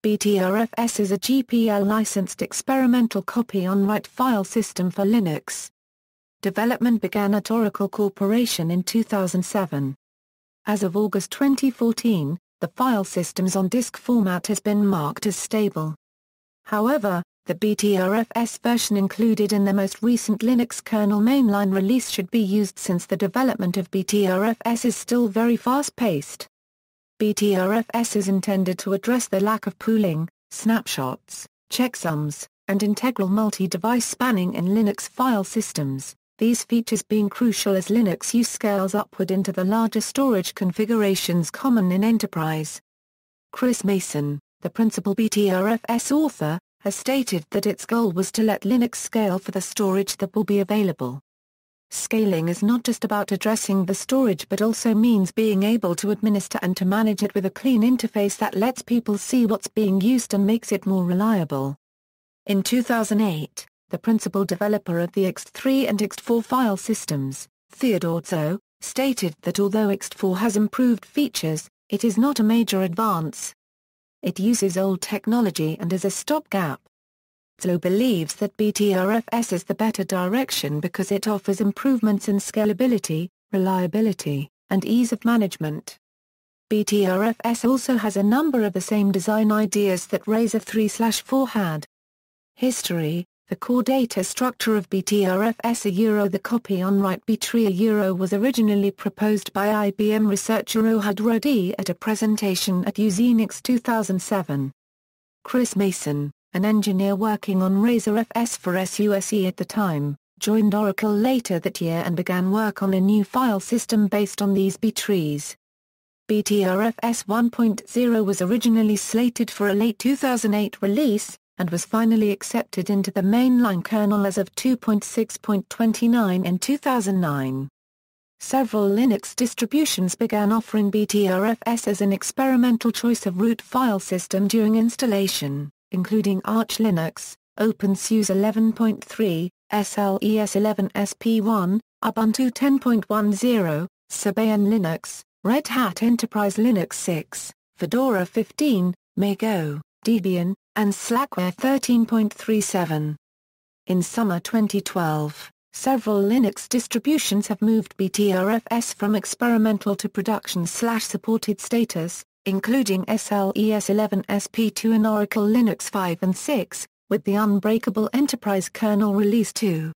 Btrfs is a GPL-licensed experimental copy-on-write file system for Linux. Development began at Oracle Corporation in 2007. As of August 2014, the file system's on-disk format has been marked as stable. However, the Btrfs version included in the most recent Linux kernel mainline release should be used since the development of Btrfs is still very fast-paced. Btrfs is intended to address the lack of pooling, snapshots, checksums, and integral multi-device spanning in Linux file systems, these features being crucial as Linux use scales upward into the larger storage configurations common in enterprise. Chris Mason, the principal Btrfs author, has stated that its goal was to let Linux scale for the storage that will be available. Scaling is not just about addressing the storage but also means being able to administer and to manage it with a clean interface that lets people see what's being used and makes it more reliable. In 2008, the principal developer of the Ext3 and Ext4 file systems, Theodore Zhou, stated that although Ext4 has improved features, it is not a major advance. It uses old technology and is a stopgap. Zhou believes that Btrfs is the better direction because it offers improvements in scalability, reliability, and ease of management. Btrfs also has a number of the same design ideas that Razor 3/4 had. History: the core data structure of Btrfs the copy-on-write B-tree was originally proposed by IBM researcher Ohad Rodi at a presentation at Usenix 2007. Chris Mason, an engineer working on Razor F4 SUSE at the time, joined Oracle later that year and began work on a new file system based on these B-trees. Btrfs 1.0 was originally slated for a late 2008 release, and was finally accepted into the mainline kernel as of 2.6.29 in 2009. Several Linux distributions began offering Btrfs as an experimental choice of root file system during installation, including Arch Linux, OpenSUSE 11.3, SLES 11 SP1, Ubuntu 10.10, Debian Linux, Red Hat Enterprise Linux 6, Fedora 15, Mago, Debian, and Slackware 13.37. In summer 2012, several Linux distributions have moved Btrfs from experimental to production/supported status, including SLES 11 SP2 and Oracle Linux 5 and 6, with the Unbreakable Enterprise kernel Release 2.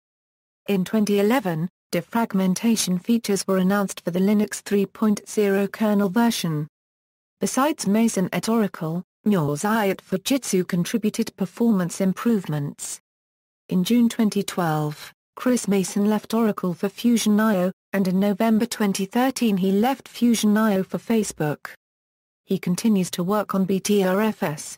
In 2011, defragmentation features were announced for the Linux 3.0 kernel version. Besides Mason at Oracle, Nyorzai at Fujitsu contributed performance improvements. In June 2012, Chris Mason left Oracle for Fusion.io, and in November 2013 he left Fusion.io for Facebook. He continues to work on Btrfs.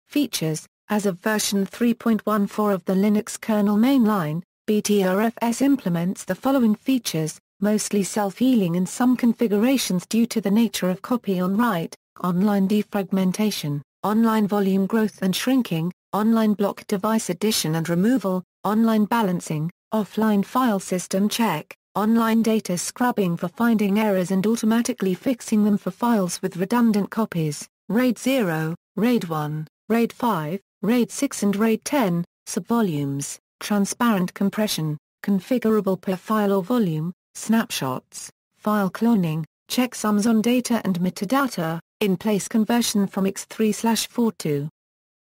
Features: as of version 3.14 of the Linux kernel mainline, Btrfs implements the following features, mostly self-healing in some configurations due to the nature of copy-on-write, online defragmentation, online volume growth and shrinking, online block device addition and removal, online balancing, offline file system check, online data scrubbing for finding errors and automatically fixing them for files with redundant copies, RAID 0, RAID 1, RAID 5, RAID 6 and RAID 10, subvolumes, transparent compression, configurable per file or volume, snapshots, file cloning, checksums on data and metadata, in-place conversion from Ext3/4 to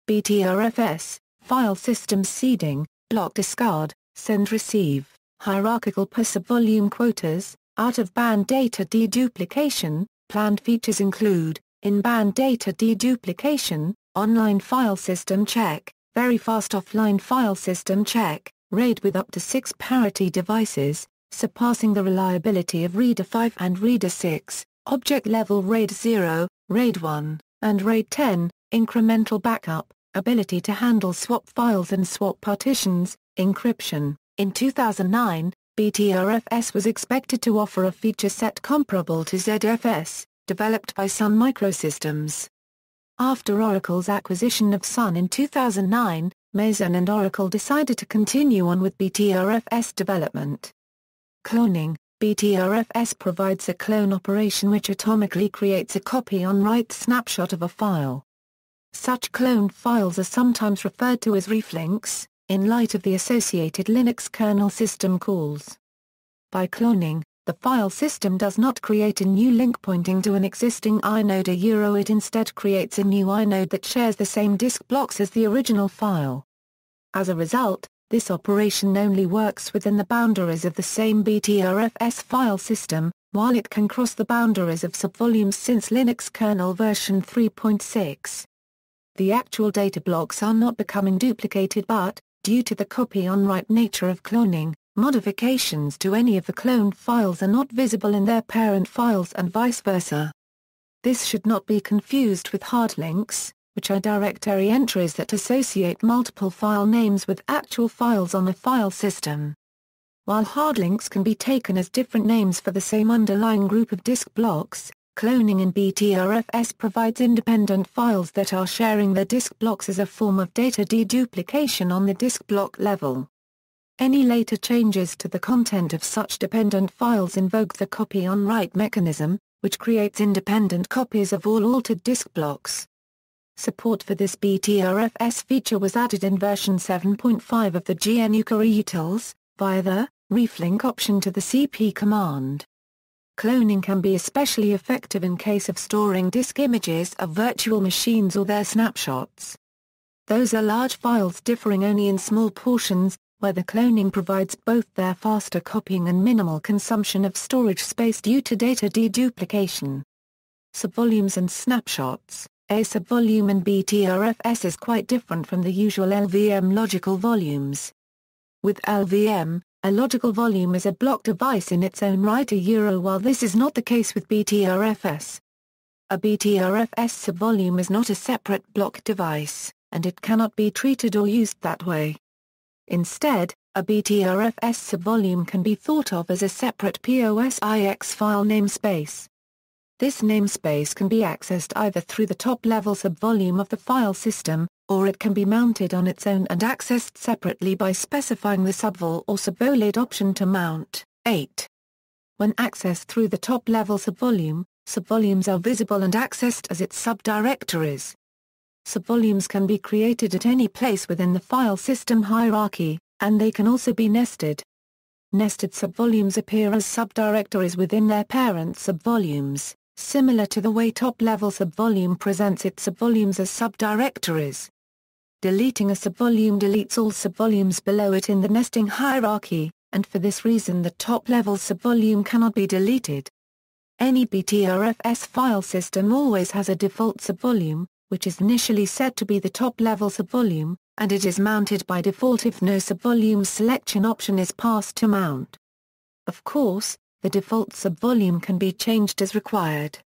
Btrfs, file system seeding, block discard, send-receive, hierarchical per subvolume quotas, out-of-band data deduplication. Planned features include, in-band data deduplication, online file system check, very fast offline file system check, RAID with up to 6 parity devices, surpassing the reliability of Reader 5 and Reader 6, object-level RAID 0, RAID 1, and RAID 10, incremental backup, ability to handle swap files and swap partitions, encryption. In 2009, Btrfs was expected to offer a feature set comparable to ZFS, developed by Sun Microsystems. After Oracle's acquisition of Sun in 2009, Mason and Oracle decided to continue on with Btrfs development. Cloning: Btrfs provides a clone operation which atomically creates a copy-on-write snapshot of a file. Such cloned files are sometimes referred to as reflinks, in light of the associated Linux kernel system calls. By cloning, the file system does not create a new link pointing to an existing inode. It instead creates a new inode that shares the same disk blocks as the original file. As a result, this operation only works within the boundaries of the same Btrfs file system, while it can cross the boundaries of subvolumes since Linux kernel version 3.6. The actual data blocks are not becoming duplicated but, due to the copy-on-write nature of cloning, modifications to any of the cloned files are not visible in their parent files and vice versa. This should not be confused with hard links, which are directory entries that associate multiple file names with actual files on a file system. While hard links can be taken as different names for the same underlying group of disk blocks, cloning in Btrfs provides independent files that are sharing their disk blocks as a form of data deduplication on the disk block level. Any later changes to the content of such dependent files invoke the copy-on-write mechanism, which creates independent copies of all altered disk blocks. Support for this Btrfs feature was added in version 7.5 of the GNU utils, via the reflink option to the cp command. Cloning can be especially effective in case of storing disk images of virtual machines or their snapshots. Those are large files differing only in small portions, where the cloning provides both their faster copying and minimal consumption of storage space due to data deduplication. Subvolumes and snapshots. A subvolume in Btrfs is quite different from the usual LVM logical volumes. With LVM, a logical volume is a block device in its own right, while this is not the case with Btrfs. A Btrfs subvolume is not a separate block device, and it cannot be treated or used that way. Instead, a Btrfs subvolume can be thought of as a separate POSIX file namespace. This namespace can be accessed either through the top-level subvolume of the file system, or it can be mounted on its own and accessed separately by specifying the subvol or subvolid option to mount. 8. When accessed through the top-level subvolume, subvolumes are visible and accessed as its subdirectories. Subvolumes can be created at any place within the file system hierarchy, and they can also be nested. Nested subvolumes appear as subdirectories within their parent subvolumes, similar to the way top-level subvolume presents its subvolumes as subdirectories. Deleting a subvolume deletes all subvolumes below it in the nesting hierarchy, and for this reason the top-level subvolume cannot be deleted. Any Btrfs file system always has a default subvolume, which is initially set to be the top-level subvolume, and it is mounted by default if no subvolume selection option is passed to mount. Of course, the default subvolume can be changed as required.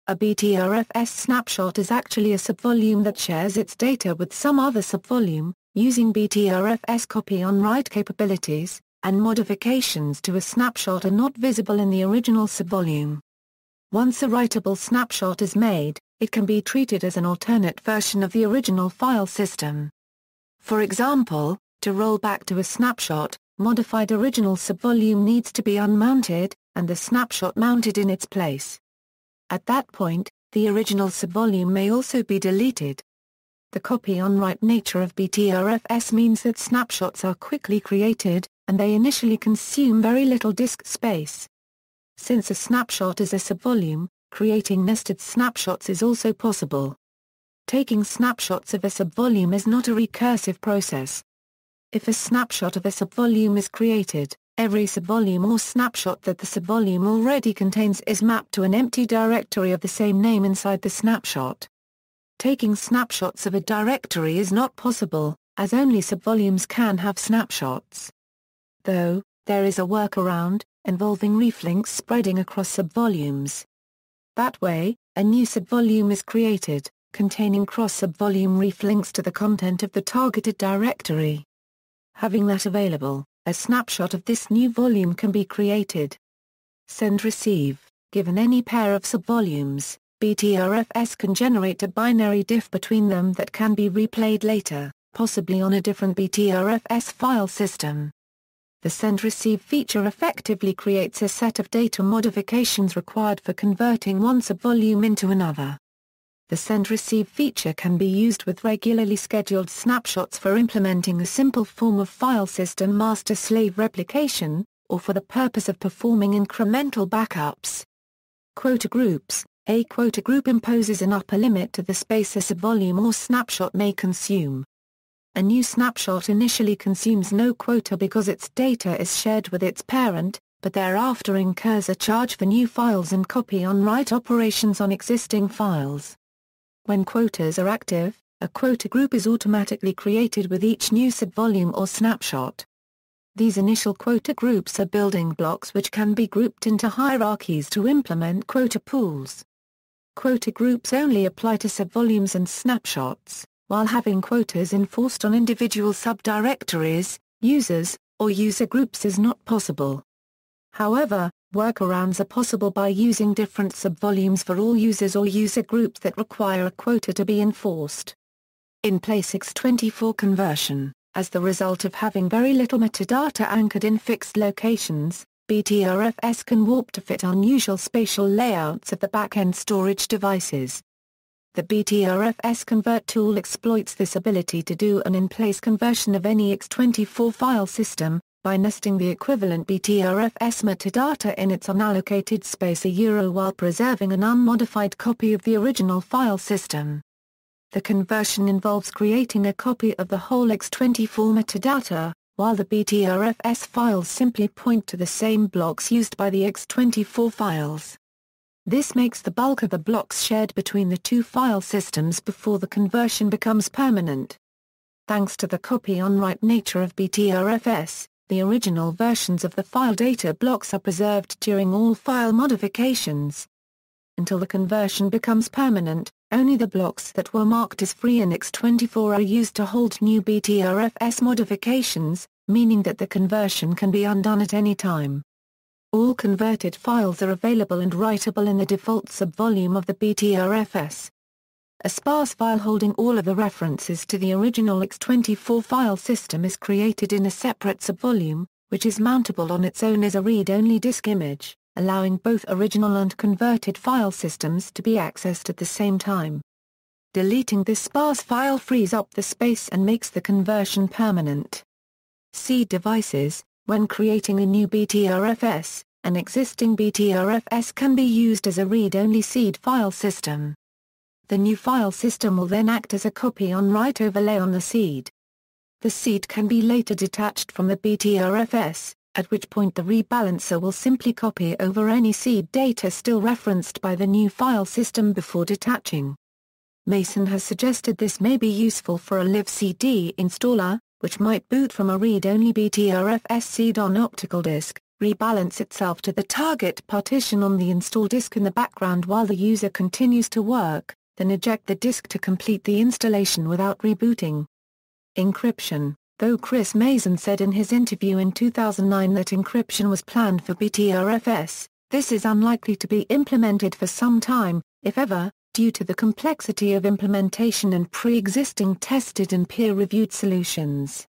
A Btrfs snapshot is actually a subvolume that shares its data with some other subvolume, using Btrfs copy-on-write capabilities, and modifications to a snapshot are not visible in the original subvolume. Once a writable snapshot is made, it can be treated as an alternate version of the original file system. For example, to roll back to a snapshot, modified original subvolume needs to be unmounted, and the snapshot mounted in its place. At that point, the original subvolume may also be deleted. The copy-on-write nature of Btrfs means that snapshots are quickly created, and they initially consume very little disk space. Since a snapshot is a subvolume, creating nested snapshots is also possible. Taking snapshots of a subvolume is not a recursive process. If a snapshot of a subvolume is created, every subvolume or snapshot that the subvolume already contains is mapped to an empty directory of the same name inside the snapshot. Taking snapshots of a directory is not possible, as only subvolumes can have snapshots. Though, there is a workaround, involving reflinks spreading across subvolumes. That way, a new subvolume is created, containing cross-subvolume reflinks to the content of the targeted directory. Having that available, a snapshot of this new volume can be created. Send-receive. Given any pair of subvolumes, Btrfs can generate a binary diff between them that can be replayed later, possibly on a different Btrfs file system. The send-receive feature effectively creates a set of data modifications required for converting one subvolume into another. The send-receive feature can be used with regularly scheduled snapshots for implementing a simple form of file system master-slave replication, or for the purpose of performing incremental backups. Quota groups. A quota group imposes an upper limit to the space a subvolume or snapshot may consume. A new snapshot initially consumes no quota because its data is shared with its parent, but thereafter incurs a charge for new files and copy-on-write operations on existing files. When quotas are active, a quota group is automatically created with each new subvolume or snapshot. These initial quota groups are building blocks which can be grouped into hierarchies to implement quota pools. Quota groups only apply to subvolumes and snapshots, while having quotas enforced on individual subdirectories, users, or user groups is not possible. However, workarounds are possible by using different subvolumes for all users or user groups that require a quota to be enforced. In place Ext4 Conversion, as the result of having very little metadata anchored in fixed locations, Btrfs can warp to fit unusual spatial layouts of the back-end storage devices. The Btrfs convert tool exploits this ability to do an in-place conversion of any Ext4 file system, by nesting the equivalent Btrfs metadata in its unallocated space while preserving an unmodified copy of the original file system. The conversion involves creating a copy of the whole Ext4 metadata, while the Btrfs files simply point to the same blocks used by the Ext4 files. This makes the bulk of the blocks shared between the two file systems before the conversion becomes permanent. Thanks to the copy-on-write nature of Btrfs, the original versions of the file data blocks are preserved during all file modifications. Until the conversion becomes permanent, only the blocks that were marked as free in Ext4 are used to hold new Btrfs modifications, meaning that the conversion can be undone at any time. All converted files are available and writable in the default subvolume of the Btrfs. A sparse file holding all of the references to the original Ext4 file system is created in a separate subvolume, which is mountable on its own as a read-only disk image, allowing both original and converted file systems to be accessed at the same time. Deleting this sparse file frees up the space and makes the conversion permanent. Seed devices. When creating a new Btrfs, an existing Btrfs can be used as a read-only seed file system. The new file system will then act as a copy-on-write overlay on the seed. The seed can be later detached from the Btrfs, at which point the rebalancer will simply copy over any seed data still referenced by the new file system before detaching. Mason has suggested this may be useful for a libcd installer, which might boot from a read-only Btrfs seed on optical disk, rebalance itself to the target partition on the install disk in the background while the user continues to work, then eject the disk to complete the installation without rebooting. Encryption. Though Chris Mason said in his interview in 2009 that encryption was planned for Btrfs, this is unlikely to be implemented for some time, if ever, due to the complexity of implementation and pre-existing tested and peer-reviewed solutions.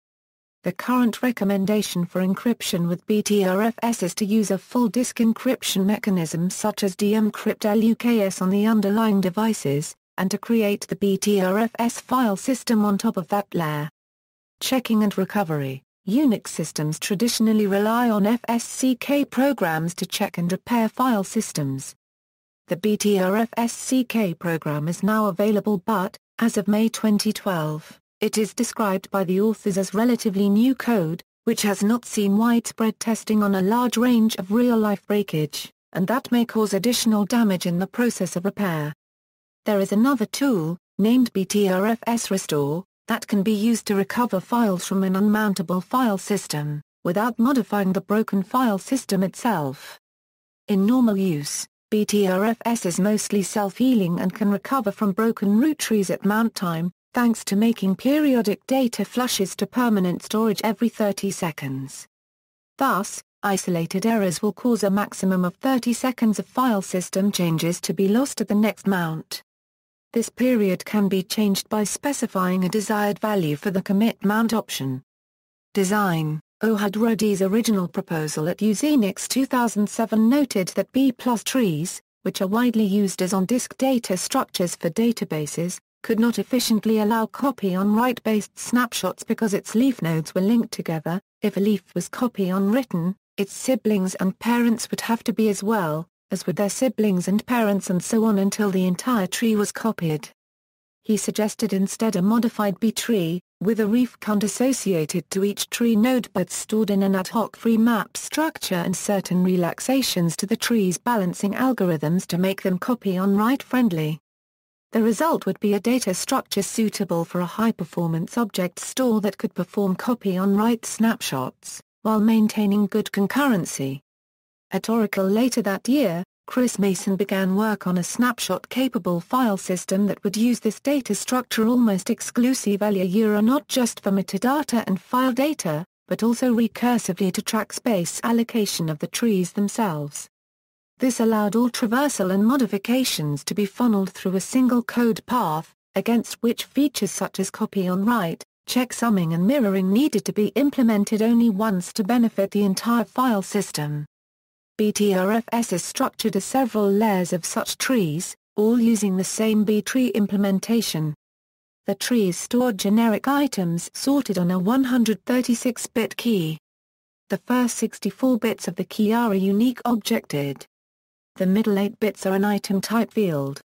The current recommendation for encryption with Btrfs is to use a full disk encryption mechanism such as de-encrypt LUKS on the underlying devices, and to create the Btrfs file system on top of that layer. Checking and recovery. Unix systems traditionally rely on FSCK programs to check and repair file systems. The Btrfs CK program is now available but, as of May 2012, it is described by the authors as relatively new code, which has not seen widespread testing on a large range of real-life breakage, and that may cause additional damage in the process of repair. There is another tool, named Btrfs Restore, that can be used to recover files from an unmountable file system, without modifying the broken file system itself. In normal use, Btrfs is mostly self-healing and can recover from broken root trees at mount time, thanks to making periodic data flushes to permanent storage every 30 seconds. Thus, isolated errors will cause a maximum of 30 seconds of file system changes to be lost at the next mount. This period can be changed by specifying a desired value for the commit mount option. Design. Ohad Rodi's original proposal at Usenix 2007 noted that Btrfs trees, which are widely used as on-disk data structures for databases, could not efficiently allow copy-on-write-based snapshots because its leaf nodes were linked together. If a leaf was copy-on-written, its siblings and parents would have to be as well, as would their siblings and parents, and so on until the entire tree was copied. He suggested instead a modified B-tree, with a reef count associated to each tree node but stored in an ad hoc free map structure and certain relaxations to the tree's balancing algorithms to make them copy-on-write friendly. The result would be a data structure suitable for a high-performance object store that could perform copy-on-write snapshots, while maintaining good concurrency. At Oracle later that year, Chris Mason began work on a snapshot-capable file system that would use this data structure almost exclusively not just for metadata and file data, but also recursively to track space allocation of the trees themselves. This allowed all traversal and modifications to be funneled through a single code path, against which features such as copy-on-write, checksumming and mirroring needed to be implemented only once to benefit the entire file system. Btrfs is structured as several layers of such trees, all using the same B-tree implementation. The trees stored generic items sorted on a 136-bit key. The first 64 bits of the key are a unique objected. The middle 8 bits are an item type field.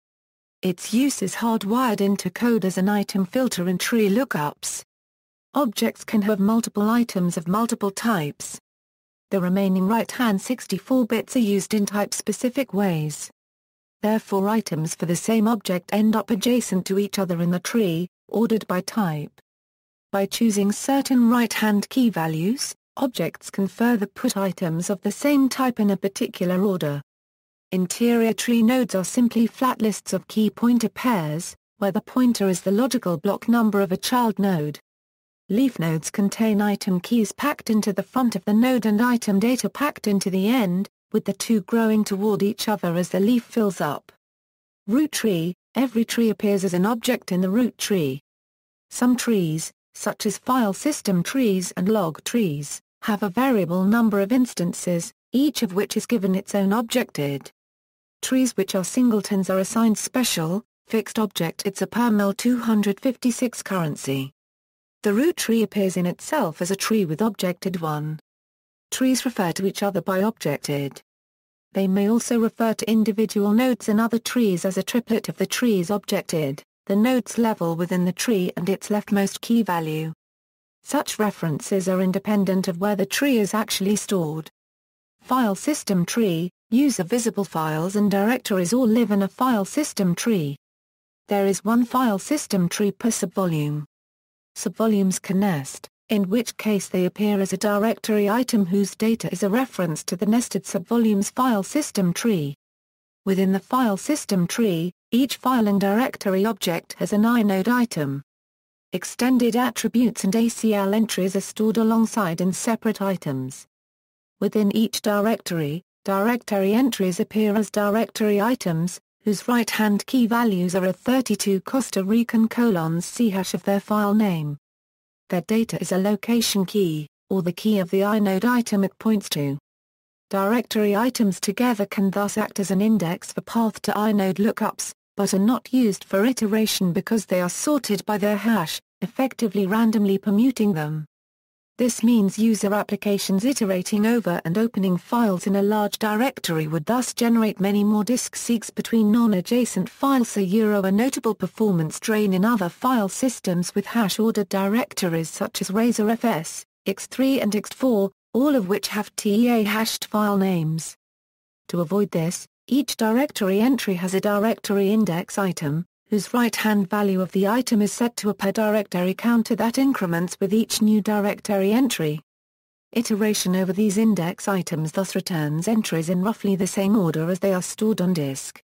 Its use is hardwired into code as an item filter in tree lookups. Objects can have multiple items of multiple types. The remaining right-hand 64 bits are used in type-specific ways. Therefore items for the same object end up adjacent to each other in the tree, ordered by type. By choosing certain right-hand key values, objects can further put items of the same type in a particular order. Interior tree nodes are simply flat lists of key pointer pairs, where the pointer is the logical block number of a child node. Leaf nodes contain item keys packed into the front of the node and item data packed into the end, with the two growing toward each other as the leaf fills up. Root tree: every tree appears as an object in the root tree. Some trees, such as file system trees and log trees, have a variable number of instances, each of which is given its own objected. Trees which are singletons are assigned special, fixed objects a per 256 currency. The root tree appears in itself as a tree with objected 1. Trees refer to each other by objected. They may also refer to individual nodes in other trees as a triplet of the trees objected, the node's level within the tree and its leftmost key value. Such references are independent of where the tree is actually stored. File system tree: user visible files and directories all live in a file system tree. There is one file system tree per subvolume. Subvolumes can nest, in which case they appear as a directory item whose data is a reference to the nested subvolumes file system tree. Within the file system tree, each file and directory object has an inode item. Extended attributes and ACL entries are stored alongside in separate items. Within each directory entries appear as directory items, whose right-hand key values are a 32 Costa Rican :C# of their file name. Their data is a location key, or the key of the inode item it points to. Directory items together can thus act as an index for path to inode lookups, but are not used for iteration because they are sorted by their hash, effectively randomly permuting them. This means user applications iterating over and opening files in a large directory would thus generate many more disk seeks between non-adjacent files. A notable performance drain in other file systems with hash-ordered directories such as RazorFS, Ext3 and Ext4, all of which have TEA-hashed file names. To avoid this, each directory entry has a directory index item, whose right-hand value of the item is set to a per-directory counter that increments with each new directory entry. Iteration over these index items thus returns entries in roughly the same order as they are stored on disk.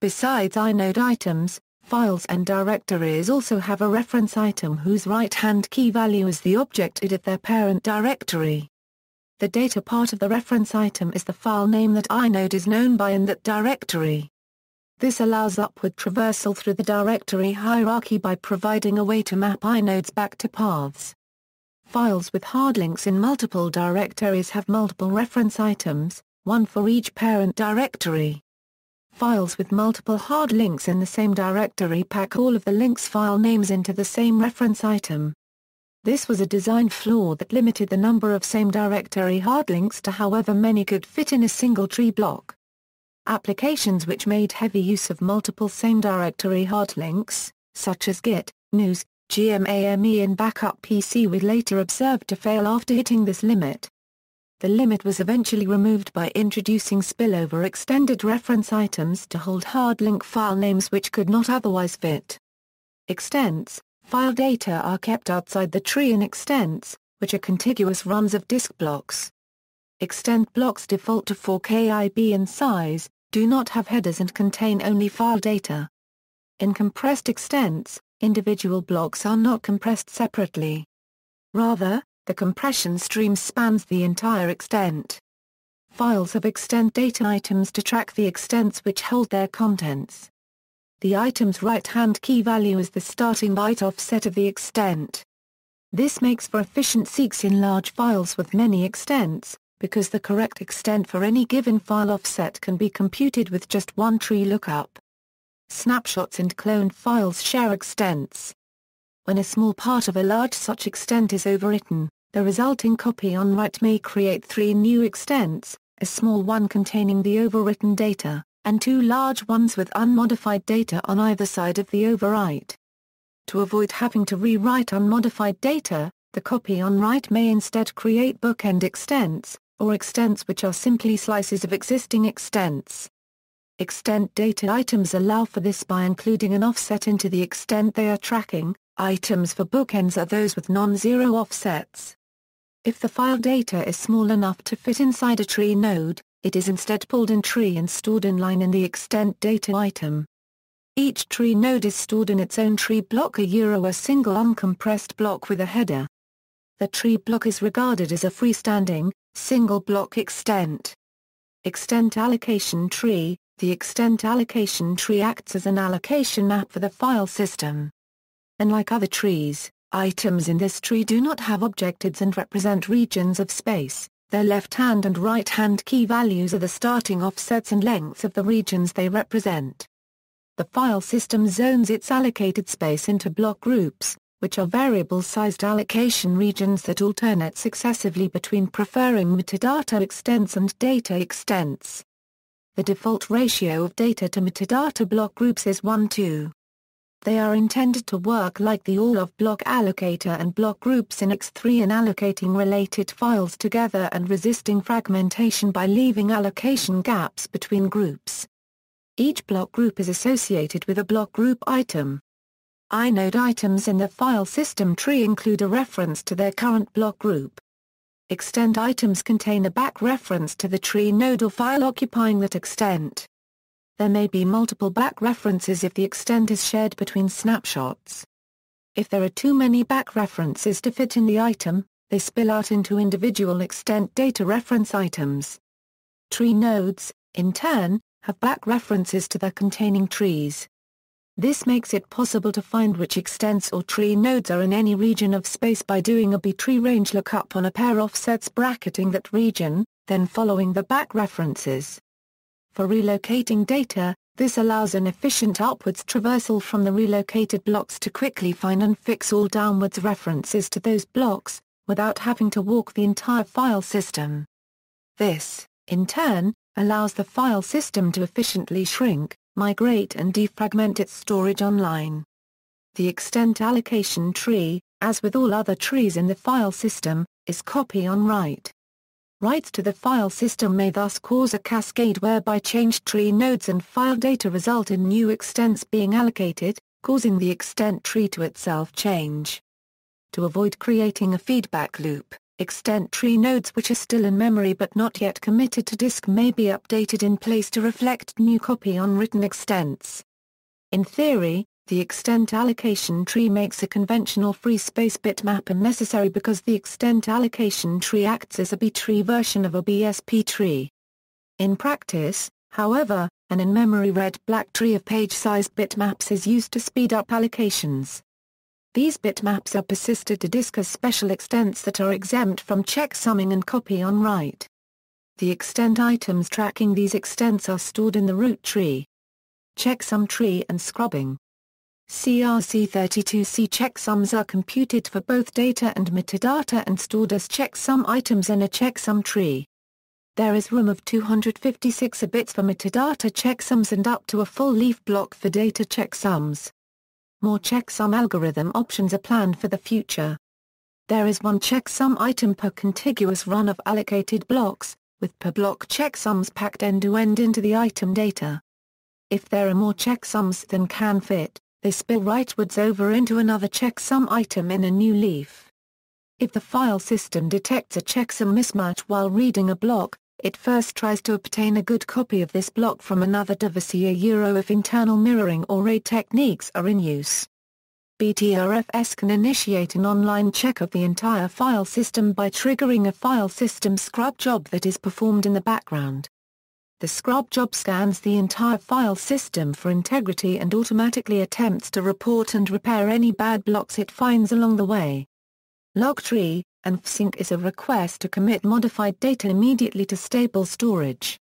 Besides inode items, files and directories also have a reference item whose right-hand key value is the objected of their parent directory. The data part of the reference item is the file name that inode is known by in that directory. This allows upward traversal through the directory hierarchy by providing a way to map inodes back to paths. Files with hard links in multiple directories have multiple reference items, one for each parent directory. Files with multiple hard links in the same directory pack all of the links file names into the same reference item. This was a design flaw that limited the number of same directory hard links to however many could fit in a single tree block. Applications which made heavy use of multiple same directory hard links, such as Git, News, GMAME and Backup PC were later observed to fail after hitting this limit. The limit was eventually removed by introducing spillover extended reference items to hold hard link file names which could not otherwise fit. Extents, file data are kept outside the tree in extents, which are contiguous runs of disk blocks. Extent blocks default to 4 KB in size, do not have headers and contain only file data. In compressed extents, individual blocks are not compressed separately. Rather, the compression stream spans the entire extent. Files have extent data items to track the extents which hold their contents. The item's right-hand key value is the starting byte offset of the extent. This makes for efficient seeks in large files with many extents, because the correct extent for any given file offset can be computed with just one tree lookup. Snapshots and cloned files share extents. When a small part of a large such extent is overwritten, the resulting copy on write may create 3 new extents, a small one containing the overwritten data, and 2 large ones with unmodified data on either side of the overwrite. To avoid having to rewrite unmodified data, the copy on write may instead create bookend extents, or extents which are simply slices of existing extents. Extent data items allow for this by including an offset into the extent they are tracking. Items for bookends are those with non-zero offsets. If the file data is small enough to fit inside a tree node, it is instead pulled in tree and stored in line in the extent data item. Each tree node is stored in its own tree block, a single uncompressed block with a header. The tree block is regarded as a freestanding, single block extent. Extent allocation tree. The extent allocation tree acts as an allocation map for the file system. Unlike other trees, items in this tree do not have objectives and represent regions of space. Their left-hand and right-hand key values are the starting offsets and lengths of the regions they represent. The file system zones its allocated space into block groups, which are variable-sized allocation regions that alternate successively between preferring metadata extents and data extents. The default ratio of data to metadata block groups is 1:2. They are intended to work like the all-of block allocator and block groups in Ext4 in allocating related files together and resisting fragmentation by leaving allocation gaps between groups. Each block group is associated with a block group item. Inode items in the file system tree include a reference to their current block group. Extent items contain a back reference to the tree node or file occupying that extent. There may be multiple back references if the extent is shared between snapshots. If there are too many back references to fit in the item, they spill out into individual extent data reference items. Tree nodes, in turn, have back references to their containing trees. This makes it possible to find which extents or tree nodes are in any region of space by doing a btree range lookup on a pair offsets bracketing that region, then following the back references. For relocating data, this allows an efficient upwards traversal from the relocated blocks to quickly find and fix all downwards references to those blocks, without having to walk the entire file system. This, in turn, allows the file system to efficiently shrink, migrate and defragment its storage online. The extent allocation tree, as with all other trees in the file system, is copy on write. Writes to the file system may thus cause a cascade whereby changed tree nodes and file data result in new extents being allocated, causing the extent tree to itself change. To avoid creating a feedback loop, extent tree nodes which are still in memory but not yet committed to disk may be updated in place to reflect new copy on written extents. In theory, the extent allocation tree makes a conventional free space bitmap unnecessary because the extent allocation tree acts as a btree version of a BSP tree. In practice, however, an in-memory red-black tree of page-sized bitmaps is used to speed up allocations. These bitmaps are persisted to disk as special extents that are exempt from checksumming and copy on write. The extent items tracking these extents are stored in the root tree. Checksum tree and scrubbing. CRC32C checksums are computed for both data and metadata and stored as checksum items in a checksum tree. There is room of 256 bits for metadata checksums and up to a full leaf block for data checksums. More checksum algorithm options are planned for the future. There is one checksum item per contiguous run of allocated blocks, with per block checksums packed end-to-end into the item data. If there are more checksums than can fit, they spill rightwards over into another checksum item in a new leaf. If the file system detects a checksum mismatch while reading a block, it first tries to obtain a good copy of this block from another device if internal mirroring or RAID techniques are in use. Btrfs can initiate an online check of the entire file system by triggering a file system scrub job that is performed in the background. The scrub job scans the entire file system for integrity and automatically attempts to report and repair any bad blocks it finds along the way. Log tree and fsync is a request to commit modified data immediately to stable storage.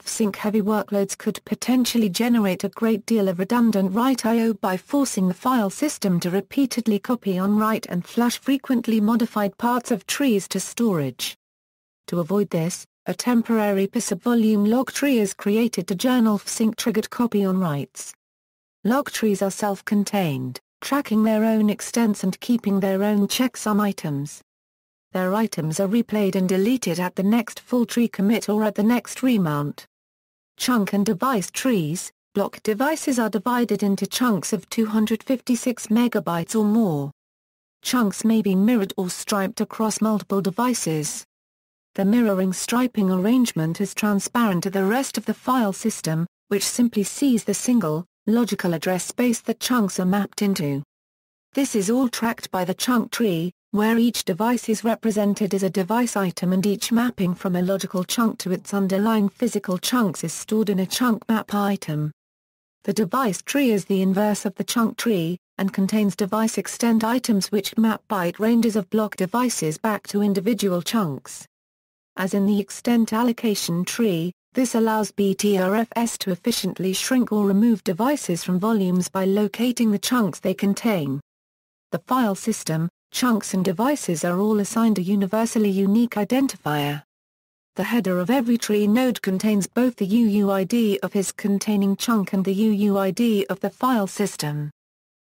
Fsync-heavy workloads could potentially generate a great deal of redundant write I/O by forcing the file system to repeatedly copy on write and flush frequently modified parts of trees to storage. To avoid this, a temporary per subvolume log tree is created to journal fsync-triggered copy on writes. Log trees are self-contained, tracking their own extents and keeping their own checksum items. Their items are replayed and deleted at the next full tree commit or at the next remount. Chunk and device trees. Block devices are divided into chunks of 256 megabytes or more. Chunks may be mirrored or striped across multiple devices. The mirroring striping arrangement is transparent to the rest of the file system, which simply sees the single, logical address space that chunks are mapped into. This is all tracked by the chunk tree, where each device is represented as a device item and each mapping from a logical chunk to its underlying physical chunks is stored in a chunk map item. The device tree is the inverse of the chunk tree, and contains device extent items which map byte ranges of block devices back to individual chunks. As in the extent allocation tree, this allows Btrfs to efficiently shrink or remove devices from volumes by locating the chunks they contain. The file system, chunks and devices are all assigned a universally unique identifier. The header of every tree node contains both the UUID of his containing chunk and the UUID of the file system.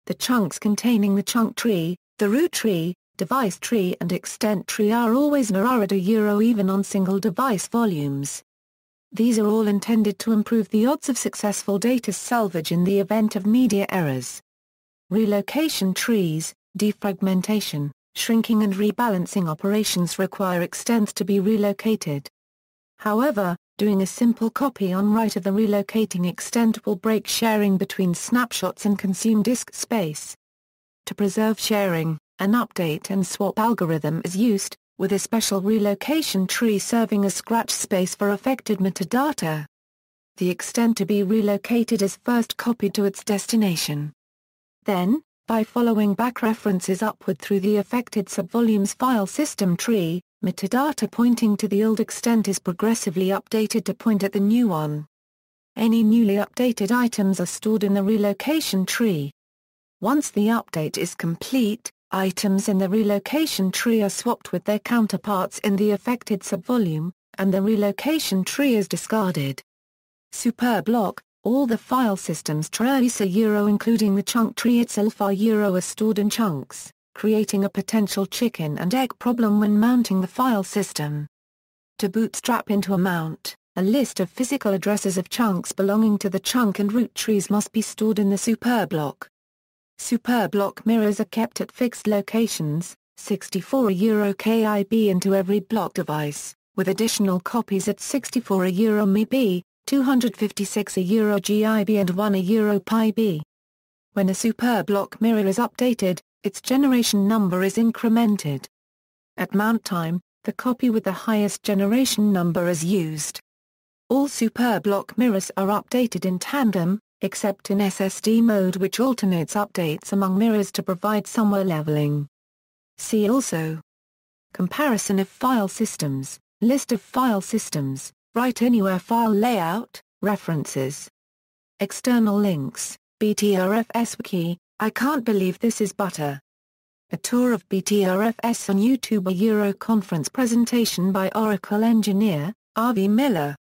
The chunks containing the chunk tree, the root tree, device tree and extent tree are always mirrored even on single device volumes. These are all intended to improve the odds of successful data salvage in the event of media errors. Relocation trees, defragmentation, shrinking and rebalancing operations require extents to be relocated. However, doing a simple copy on write of the relocating extent will break sharing between snapshots and consume disk space. To preserve sharing, an update and swap algorithm is used, with a special relocation tree serving as scratch space for affected metadata. The extent to be relocated is first copied to its destination. Then, by following back references upward through the affected subvolumes file system tree, metadata pointing to the old extent is progressively updated to point at the new one. Any newly updated items are stored in the relocation tree. Once the update is complete, items in the relocation tree are swapped with their counterparts in the affected subvolume, and the relocation tree is discarded. Superblock. All the file system's trees including the chunk tree itself are stored in chunks, creating a potential chicken and egg problem when mounting the file system. To bootstrap into a mount, a list of physical addresses of chunks belonging to the chunk and root trees must be stored in the Superblock. Superblock mirrors are kept at fixed locations, 64 KIB into every block device, with additional copies at 64 MB, 256 GIB and 1 PIB. When a Superblock mirror is updated, its generation number is incremented. At mount time, the copy with the highest generation number is used. All Superblock mirrors are updated in tandem, except in SSD mode, which alternates updates among mirrors to provide somewhere leveling. See also: comparison of file systems, List of file systems, Write Anywhere file layout, references. External links, Btrfs wiki, I can't believe this is butter. A tour of Btrfs on YouTube. A Euro conference presentation by Oracle engineer, R.V. Miller.